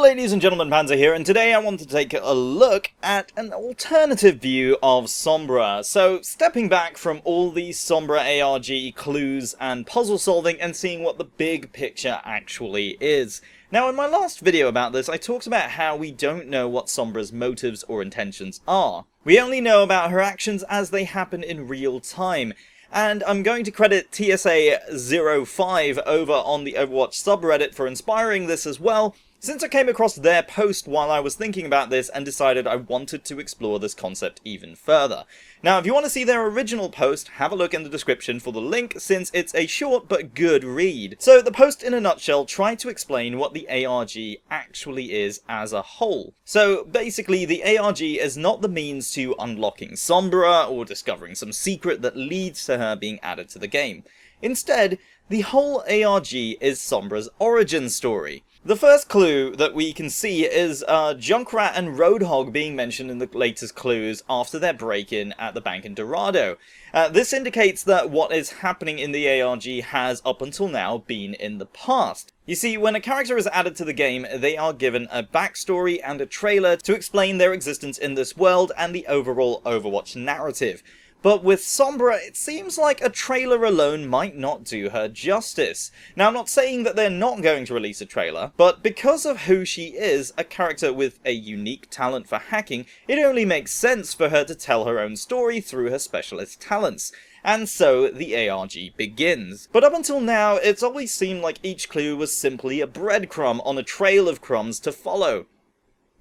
ladies and gentlemen, Panzer here, and today I want to take a look at an alternative view of Sombra. So, stepping back from all these Sombra ARG clues and puzzle solving and seeing what the big picture actually is. Now, in my last video about this, I talked about how we don't know what Sombra's motives or intentions are. We only know about her actions as they happen in real time. And I'm going to credit TSA05 over on the Overwatch subreddit for inspiring this as well, since I came across their post while I was thinking about this and decided I wanted to explore this concept even further. Now, if you want to see their original post, have a look in the description for the link, since it's a short but good read. So, the post in a nutshell tried to explain what the ARG actually is as a whole. So, basically, the ARG is not the means to unlocking Sombra or discovering some secret that leads to her being added to the game. Instead, the whole ARG is Sombra's origin story. The first clue that we can see is Junkrat and Roadhog being mentioned in the latest clues after their break-in at the bank in Dorado. This indicates that what is happening in the ARG has up until now been in the past. You see, when a character is added to the game, they are given a backstory and a trailer to explain their existence in this world and the overall Overwatch narrative. But with Sombra, it seems like a trailer alone might not do her justice. Now, I'm not saying that they're not going to release a trailer, but because of who she is, a character with a unique talent for hacking, it only makes sense for her to tell her own story through her specialist talents. And so, the ARG begins. But up until now, it's always seemed like each clue was simply a breadcrumb on a trail of crumbs to follow.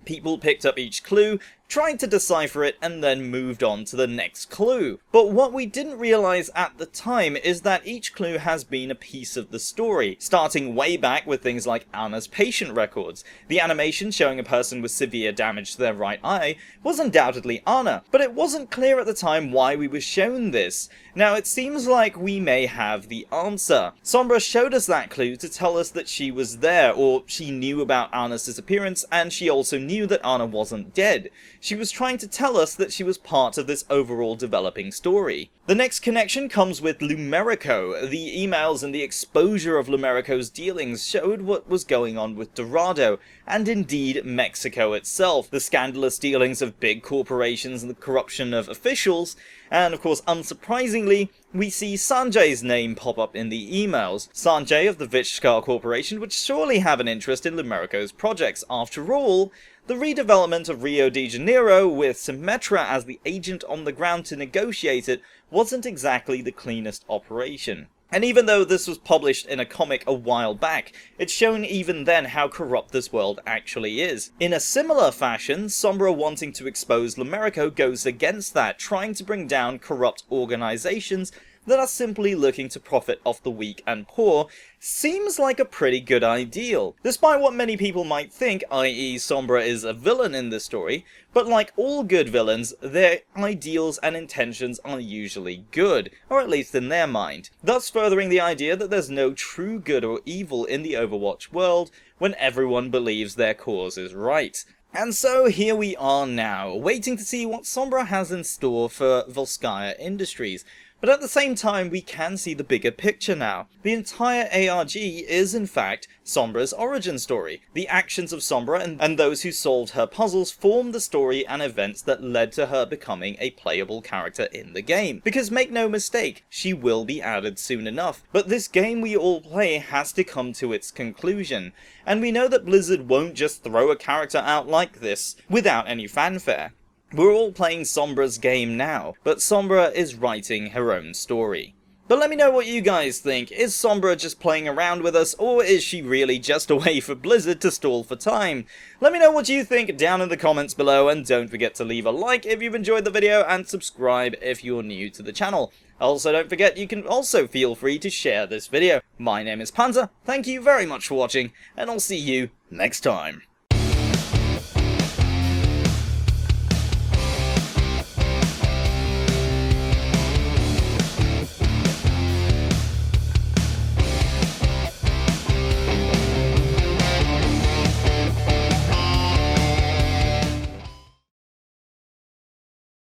People picked up each clue, tried to decipher it, and then moved on to the next clue. But what we didn't realise at the time is that each clue has been a piece of the story, starting way back with things like Anna's patient records. The animation showing a person with severe damage to their right eye was undoubtedly Anna, but it wasn't clear at the time why we were shown this. Now, it seems like we may have the answer. Sombra showed us that clue to tell us that she was there, or she knew about Anna's disappearance, and she also knew that Anna wasn't dead. She was trying to tell us that she was part of this overall developing story. The next connection comes with Lumerico. The emails and the exposure of Lumerico's dealings showed what was going on with Dorado, and indeed Mexico itself. The scandalous dealings of big corporations and the corruption of officials, and of course, unsurprisingly, we see Sanjay's name pop up in the emails. Sanjay of the Vichskar Corporation would surely have an interest in Lumerico's projects. After all, the redevelopment of Rio de Janeiro with Symmetra as the agent on the ground to negotiate it wasn't exactly the cleanest operation. And even though this was published in a comic a while back, it's shown even then how corrupt this world actually is. In a similar fashion, Sombra wanting to expose Lumerico goes against that, trying to bring down corrupt organizations that are simply looking to profit off the weak and poor. Seems like a pretty good ideal, despite what many people might think, i.e. Sombra is a villain in this story, but like all good villains, their ideals and intentions are usually good, or at least in their mind, thus furthering the idea that there's no true good or evil in the Overwatch world when everyone believes their cause is right. And so here we are now, waiting to see what Sombra has in store for Volskaya Industries. But at the same time, we can see the bigger picture now. The entire ARG is, in fact, Sombra's origin story. The actions of Sombra and those who solved her puzzles form the story and events that led to her becoming a playable character in the game. Because make no mistake, she will be added soon enough. But this game we all play has to come to its conclusion. And we know that Blizzard won't just throw a character out like this without any fanfare. We're all playing Sombra's game now, but Sombra is writing her own story. But let me know what you guys think. Is Sombra just playing around with us, or is she really just a way for Blizzard to stall for time? Let me know what you think down in the comments below, and don't forget to leave a like if you've enjoyed the video, and subscribe if you're new to the channel. Also, don't forget you can also feel free to share this video. My name is Panzer, thank you very much for watching, and I'll see you next time.